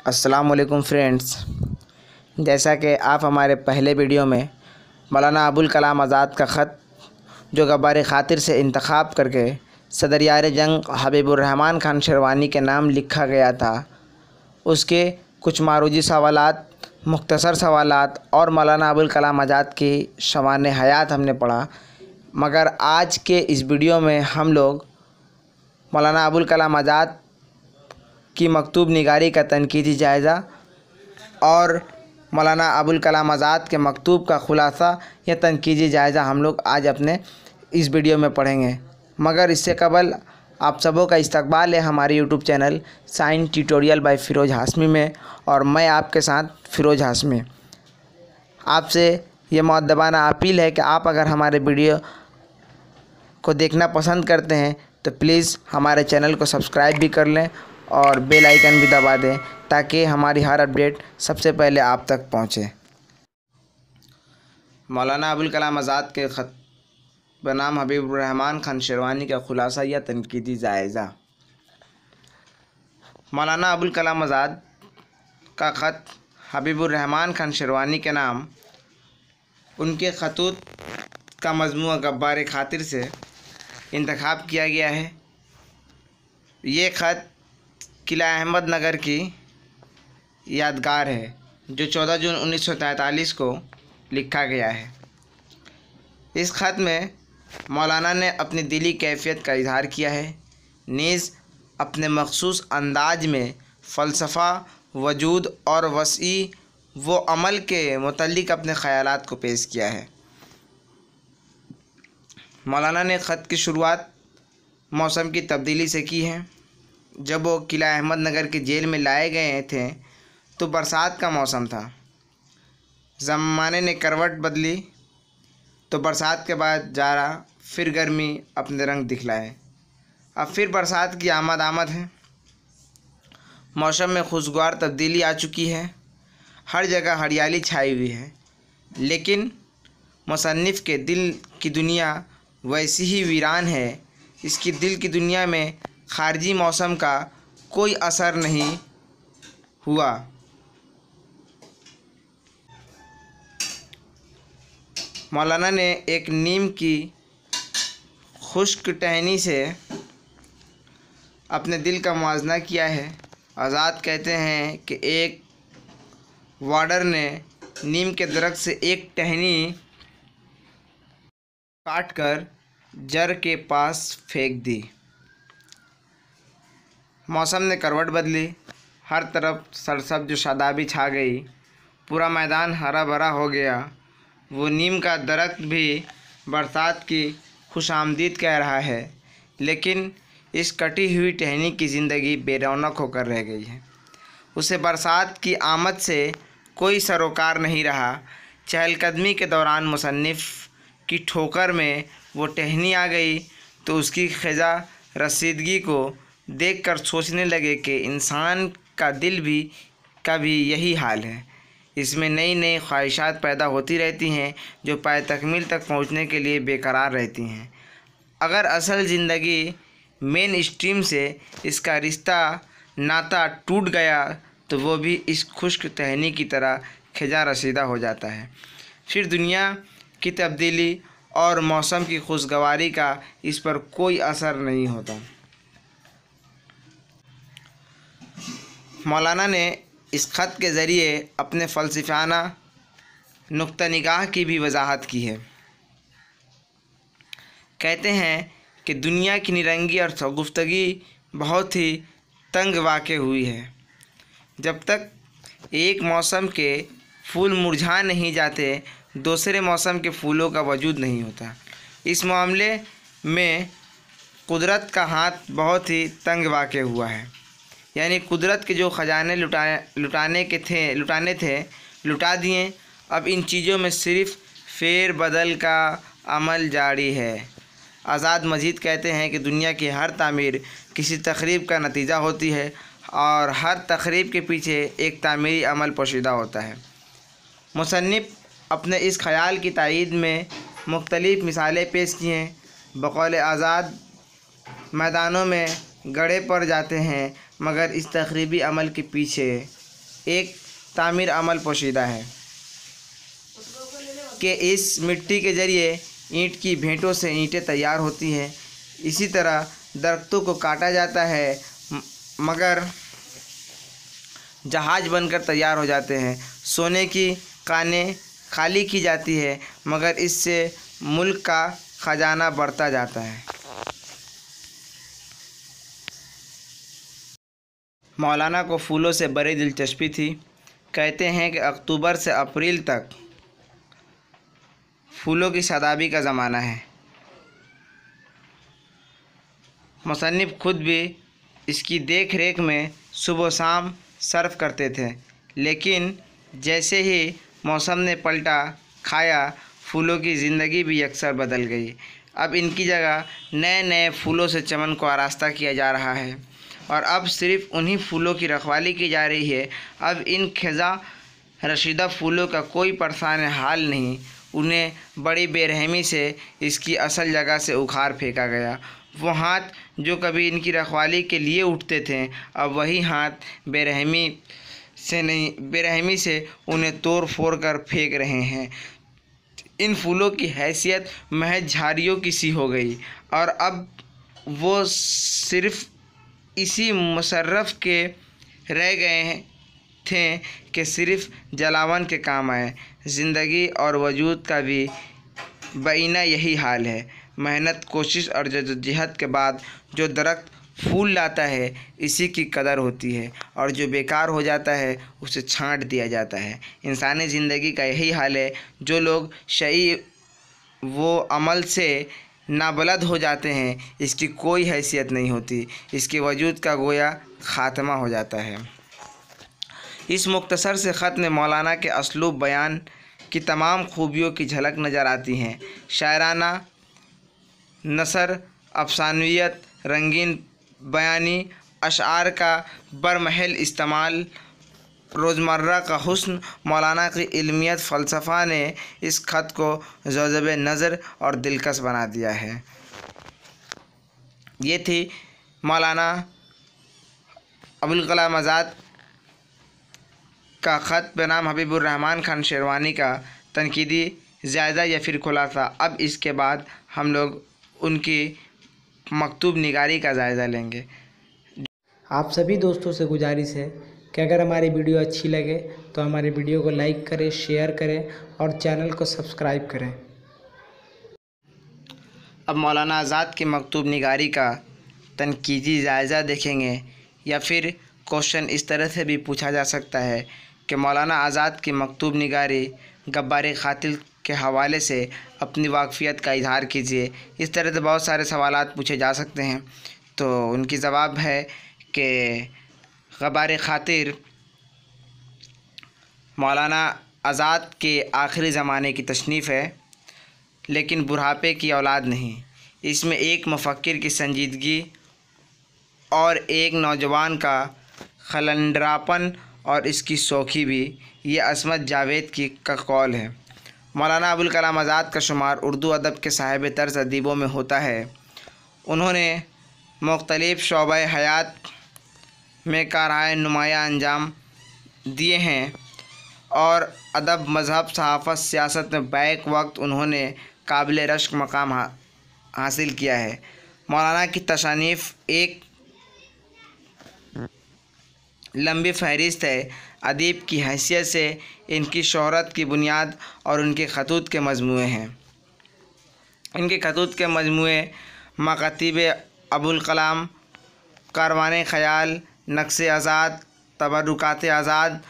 अस्सलाम वालेकुम फ्रेंड्स। जैसा कि आप हमारे पहले वीडियो में मौलाना अबुल कलाम आज़ाद का ख़त जो गब्बार ख़ातिर से इंतख़ाब करके सदर यार जंग हबीबुर रहमान खान शेरवानी के नाम लिखा गया था, उसके कुछ मारूजी सवालात, मुख्तसर सवालात और मौलाना अबुल कलाम आज़ाद की शवान हयात हमने पढ़ा। मगर आज के इस वीडियो में हम लोग मौलाना अबुल कलाम आज़ाद की मकतूब निगारी का तनकीदी जायज़ा और मौलाना अबुल कलाम आज़ाद के मकतूब का ख़ुलासा या तनकीदी जायज़ा हम लोग आज अपने इस वीडियो में पढ़ेंगे। मगर इससे कबल आप सबों का इस्तकबाल है हमारे YouTube channel science tutorial by Firoz Hashmi में, और मैं आपके साथ फ़िरोज़ हाशमी। आपसे ये मुअद्दबाना अपील है कि आप अगर हमारे वीडियो को देखना पसंद करते हैं तो प्लीज़ हमारे चैनल को सब्सक्राइब भी कर लें और बेल आइकन भी दबा दें ताकि हमारी हर अपडेट सबसे पहले आप तक पहुंचे। मौलाना अबुल कलाम आज़ाद के ख़त बनाम हबीबुर रहमान खान शेरवानी का ख़ुलासा या तनकीदी जायज़ा। मौलाना अबुल कलाम आज़ाद का ख़त हबीबुर रहमान खान शेरवानी के नाम उनके ख़तूत का मजमूआ गब्बार ख़ातिर से इंतख़ाब किया गया है। ये ख़त किला अहमद नगर की यादगार है जो 14 जून 1943 को लिखा गया है। इस ख़त में मौलाना ने अपनी दिली कैफियत का इजहार किया है, नीज़ अपने मखसूस अंदाज में फ़लसफ़ा वजूद और वसी व अमल के मुतल्लिक़ अपने ख़यालात को पेश किया है। मौलाना ने ख़त की शुरुआत मौसम की तब्दीली से की है। जब वो किला अहमद नगर की जेल में लाए गए थे तो बरसात का मौसम था। ज़माने ने करवट बदली तो बरसात के बाद जाड़ा, फिर गर्मी अपने रंग दिखलाए। अब फिर बरसात की आमद है। मौसम में खुशगवार तब्दीली आ चुकी है, हर जगह हरियाली छाई हुई है। लेकिन मुसन्निफ़ के दिल की दुनिया वैसी ही वीरान है। इसकी दिल की दुनिया में खारजी मौसम का कोई असर नहीं हुआ। मौलाना ने एक नीम की खुश्क टहनी से अपने दिल का मुआजना किया है। आज़ाद कहते हैं कि एक वार्डर ने नीम के दरख्त से एक टहनी काटकर जर के पास फेंक दी। मौसम ने करवट बदली, हर तरफ सरसब्ज़ शादाबी छा गई, पूरा मैदान हरा भरा हो गया। वो नीम का दरख्त भी बरसात की खुशामदीद कह रहा है, लेकिन इस कटी हुई टहनी की ज़िंदगी बेरौनक होकर रह गई है। उसे बरसात की आमद से कोई सरोकार नहीं रहा। चहलकदमी के दौरान मुसन्निफ़ की ठोकर में वो टहनी आ गई तो उसकी ख़िज़ा रसीदगी को देखकर सोचने लगे कि इंसान का दिल भी कभी यही हाल है। इसमें नई नई ख्वाहिशात पैदा होती रहती हैं जो पाए तकमील तक पहुंचने के लिए बेकरार रहती हैं। अगर असल ज़िंदगी मेन स्ट्रीम से इसका रिश्ता नाता टूट गया तो वो भी इस खुश्क टहनी की तरह ख़िज़ा रसीदा हो जाता है। फिर दुनिया की तब्दीली और मौसम की खुशगवारी का इस पर कोई असर नहीं होता। मौलाना ने इस ख़त के ज़रिए अपने फ़लसफ़ाना नुक्ता निगाह की भी वजाहत की है। कहते हैं कि दुनिया की निरंगी और गुफ्तगी बहुत ही तंग वाक़े हुई है। जब तक एक मौसम के फूल मुरझा नहीं जाते, दूसरे मौसम के फूलों का वजूद नहीं होता। इस मामले में कुदरत का हाथ बहुत ही तंग वाक़े हुआ है। यानी कुदरत के जो ख़जाने लुटाने थे लुटा दिए। अब इन चीज़ों में सिर्फ़ फेर बदल का अमल जारी है। आज़ाद मजीद कहते हैं कि दुनिया की हर तामीर किसी तक़रीब का नतीजा होती है और हर तक़रीब के पीछे एक तामीरी अमल पोशीदा होता है। मुसन्निफ़ अपने इस ख़याल की तायीद में मुख्तलिफ़ मिसालें पेश की हैं। बक़ौल आज़ाद मैदानों में गड़े पड़ जाते हैं, मगर इस तक़रीबी अमल के पीछे एक तामीर अमल पोशीदा है कि इस मिट्टी के ज़रिए ईंट की भेंटों से ईंटें तैयार होती हैं। इसी तरह दरख्तों को काटा जाता है मगर जहाज़ बनकर तैयार हो जाते हैं। सोने की कानें खाली की जाती है मगर इससे मुल्क का खजाना बढ़ता जाता है। मौलाना को फूलों से बड़ी दिलचस्पी थी। कहते हैं कि अक्टूबर से अप्रैल तक फूलों की शादाबी का ज़माना है। मुसन्निफ़ खुद भी इसकी देख रेख में सुबह शाम सर्फ करते थे, लेकिन जैसे ही मौसम ने पलटा खाया फूलों की ज़िंदगी भी अक्सर बदल गई। अब इनकी जगह नए नए फूलों से चमन को आरास्ता किया जा रहा है और अब सिर्फ़ उन्हीं फूलों की रखवाली की जा रही है। अब इन खिज़ा रशीदा फूलों का कोई परेशान हाल नहीं। उन्हें बड़ी बेरहमी से इसकी असल जगह से उखाड़ फेंका गया। वो हाथ जो कभी इनकी रखवाली के लिए उठते थे, अब वही हाथ बेरहमी से उन्हें तोड़ फोड़ कर फेंक रहे हैं। इन फूलों की हैसियत महज झाड़ियों की सी हो गई और अब वो सिर्फ़ इसी मुशर्रफ के रह गए थे कि सिर्फ़ जलावन के काम आए। ज़िंदगी और वजूद का भी बईना यही हाल है। मेहनत, कोशिश और जद्दोजहद के बाद जो दरख्त फूल लाता है इसी की कदर होती है और जो बेकार हो जाता है उसे छांट दिया जाता है। इंसानी ज़िंदगी का यही हाल है। जो लोग शई वो अमल से नाबलद हो जाते हैं इसकी कोई हैसियत नहीं होती, इसके वजूद का गोया ख़ात्मा हो जाता है। इस मुख्तसर से ख़त में मौलाना के असलूब बयान की तमाम खूबियों की झलक नज़र आती हैं। शायराना नसर, अफसानवियत, रंगीन बयानी, अशआर का बरमहल इस्तेमाल, रोज़मर्रा का हुस्न, मौलाना की इल्मियत, फ़लसफ़ा ने इस ख़त को ज़ौज़ब नज़र और दिलकश बना दिया है। ये थी मौलाना अबुल कलाम आज़ाद का ख़त बनाम हबीबुर रहमान खान शेरवानी का तनकीदी जायज़ा या फिर खुलासा। अब इसके बाद हम लोग उनकी मकतूब निगारी का जायज़ा लेंगे। आप सभी दोस्तों से गुजारिश है कि अगर हमारी वीडियो अच्छी लगे तो हमारे वीडियो को लाइक करें, शेयर करें और चैनल को सब्सक्राइब करें। अब मौलाना आज़ाद की मकतूब निगारी का तनकीदी जायज़ा देखेंगे, या फिर क्वेश्चन इस तरह से भी पूछा जा सकता है कि मौलाना आज़ाद की मकतूब निगारी गब्बार क़ातिल के हवाले से अपनी वाक़फ़ियत का इजहार कीजिए। इस तरह से बहुत सारे सवालात पूछे जा सकते हैं। तो उनकी जवाब है कि गब्बार क़ातिल मौलाना आज़ाद के आखिरी ज़माने की तसनीफ़ है, लेकिन बुढ़ापे की औलाद नहीं। इसमें एक मुफ़क्किर की संजीदगी और एक नौजवान का खलंडरापन और इसकी शौखी भी, ये असमत जावेद की का कौल है। मौलाना अबुल कलाम आज़ाद का शुमार उर्दू अदब के साहिब तर्ज़ अदीबों में होता है। उन्होंने मुख्तलिफ़ शोबे हयात में कारहाय नुमाया अंजाम दिए हैं और अदब, मज़हब, सहाफ़त, सियासत में बैक वक्त उन्होंने काबिल रश्क मकाम हासिल किया है। मौलाना की तसानीफ़ एक लंबी फहरिस्त है। अदीब की हैसियत से इनकी शोहरत की बुनियाद और उनके खतूत के मजमूए हैं। इनके खतूत के मजमूए मकातीब अबुल कलाम, कारवान ख़याल, नक्श आज़ाद, तबरुकात आज़ाद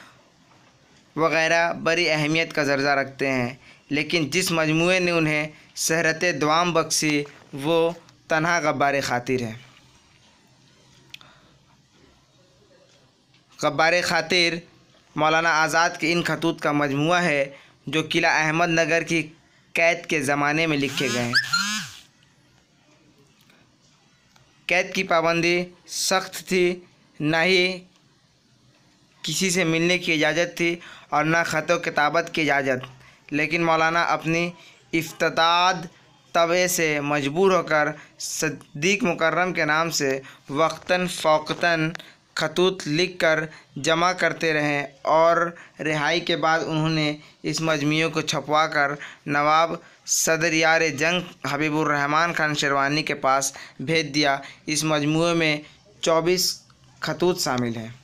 वग़ैरह बड़ी अहमियत का दर्जा रखते हैं, लेकिन जिस मजमूए ने उन्हें शहरत दवाम बख्शी वो तन्हा गब्बार क़ातिल है। गब्बार क़ातिल मौलाना आज़ाद के इन खतूत का मजमूआ है जो किला अहमद नगर की कैद के ज़माने में लिखे गए हैं। कैद की पाबंदी सख्त थी, न ही किसी से मिलने की इजाज़त थी और न ख़त किताबत की इजाज़त, लेकिन मौलाना अपनी इफ्तिताद तवे से मजबूर होकर सिद्दीक़ मुकर्रम के नाम से वक्तन फ़ौक़तन खतूत लिख कर जमा करते रहें और रिहाई के बाद उन्होंने इस मजमूए को छपवा कर नवाब सदरियार जंग हबीबुर रहमान खान शेरवानी के पास भेज दिया। इस मजमूए में 24 खतूत शामिल हैं।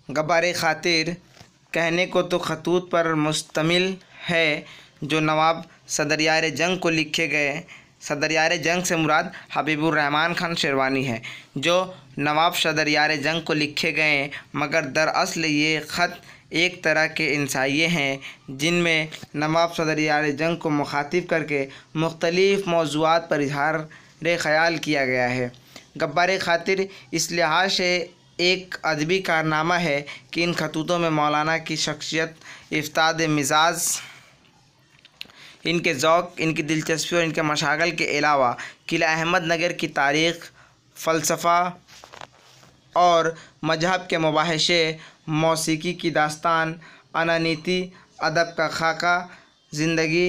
गब्बार खातिर कहने को तो खतूत पर मुश्तमिल है जो नवाब सदरियार जंग को लिखे गए। सदरियार जंग से मुराद हबीबुर रहमान खान शेरवानी है जो नवाब सदरियार जंग को लिखे गए, मगर दरअसल ये ख़त एक तरह के इंसाइये हैं जिनमें नवाब सदरियार जंग को मुखातिब करके मुख्तलिफ़ मौज़ूआत पर इज़हार ख़याल किया गया है। गब्बार खातिर इस लिहाज से एक अदबी कारनामा है कि इन खतूतों में मौलाना की शख्सियत, इफ्ताद मिजाज, इनके ज़ौक़, इनकी दिलचस्पी और इनके मशागल के अलावा किला अहमद नगर की तारीख़, फ़लसफ़ा और मजहब के मुबाहिशे, मौसीकी की दास्तान, अनानीति, अदब का खाका, ज़िंदगी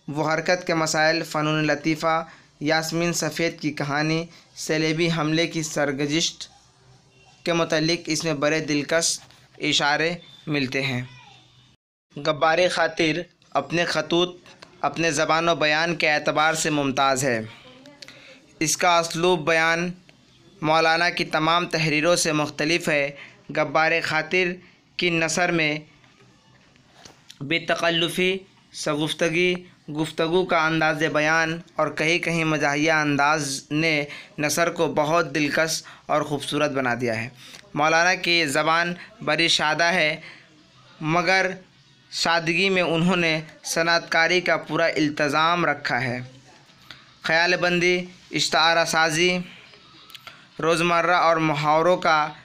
व हरकत के मसाइल, फ़नून लतीफ़ा, यास्मीन सफ़ेद की कहानी, सलेबी हमले की सरगजिश्त के मुतल्लिक़ इसमें बड़े दिलकश इशारे मिलते हैं। गब्बार खातिर अपने खतूत अपने ज़बान व बयान के एतबार से मुमताज़ है। इसका उसलूब बयान मौलाना की तमाम तहरीरों से मुख्तलिफ है। गब्बार खातिर की नसर में बेतकल्लुफ़ी, सगुफ्तगी, गुफ्तगू का अंदाज़ बयान और कहीं कहीं मज़ाहिया अंदाज़ ने नसर को बहुत दिलकश और ख़ूबसूरत बना दिया है। मौलाना की ज़बान बड़ी सादा है, मगर सादगी में उन्होंने सनअतकारी का पूरा इल्तज़ाम रखा है। ख़याल बंदी, इश्तारा साज़ी, रोज़मर्रा और मुहावरों का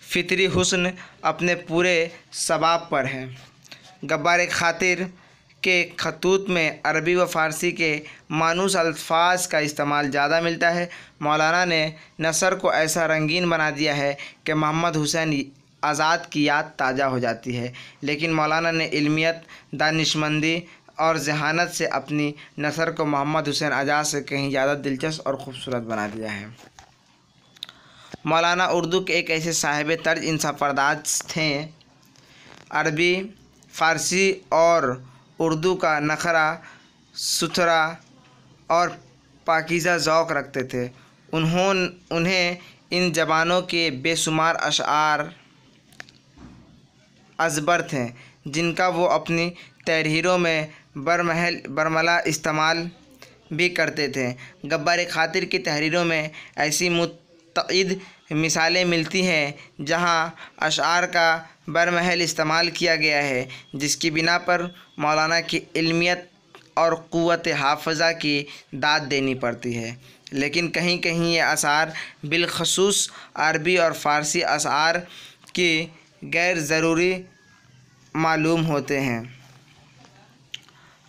फ़ितरी हुस्न अपने पूरे सबाब पर है। गब्बार खातिर के खतूत में अरबी व फ़ारसी के मानूस अल्फाज का इस्तेमाल ज़्यादा मिलता है। मौलाना ने नसर को ऐसा रंगीन बना दिया है कि मोहम्मद हुसैन आज़ाद की याद ताज़ा हो जाती है, लेकिन मौलाना ने इल्मियत, दानिशमंदी और ज़हानत से अपनी नसर को मोहम्मद हुसैन आज़ाद से कहीं ज़्यादा दिलचस्प और ख़ूबसूरत बना दिया है। मौलाना उर्दू के एक ऐसे साहिब तर्ज इंसाफ़ थे। अरबी, फ़ारसी और उर्दू का नखरा सुथरा और पाकीज़ा ज़ौक़ रखते थे। उन्हें इन ज़बानों के बेशुमार अशआर अज़बर थे जिनका वो अपनी तहरीरों में बरमला इस्तेमाल भी करते थे। गब्बार खातिर की तहरीरों में ऐसी मुतअद्दिद मिसालें मिलती हैं जहाँ अशआर का बरमहल इस्तेमाल किया गया है, जिसकी बिना पर मौलाना की इल्मियत और क़ुव्वत हाफ़ज़ा की दाद देनी पड़ती है। लेकिन कहीं कहीं ये अशार बिलखसूस अरबी और फ़ारसी अशार की गैर ज़रूरी मालूम होते हैं।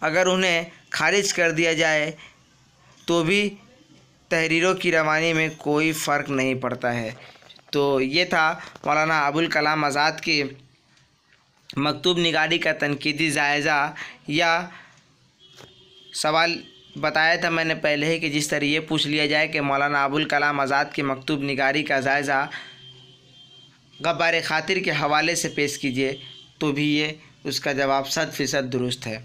अगर उन्हें खारिज कर दिया जाए तो भी तहरीरों की रवानी में कोई फ़र्क नहीं पड़ता है। तो ये था मौलाना अबुल कलाम आज़ाद की मकतूब निगारी का तनकीदी जायज़ा या सवाल बताया था मैंने पहले ही कि जिस तरह ये पूछ लिया जाए कि मौलाना अबुल कलाम आज़ाद की मकतूब निगारी का जायज़ा गब्बार खातिर के हवाले से पेश कीजिए, तो भी ये उसका जवाब 100% दुरुस्त है।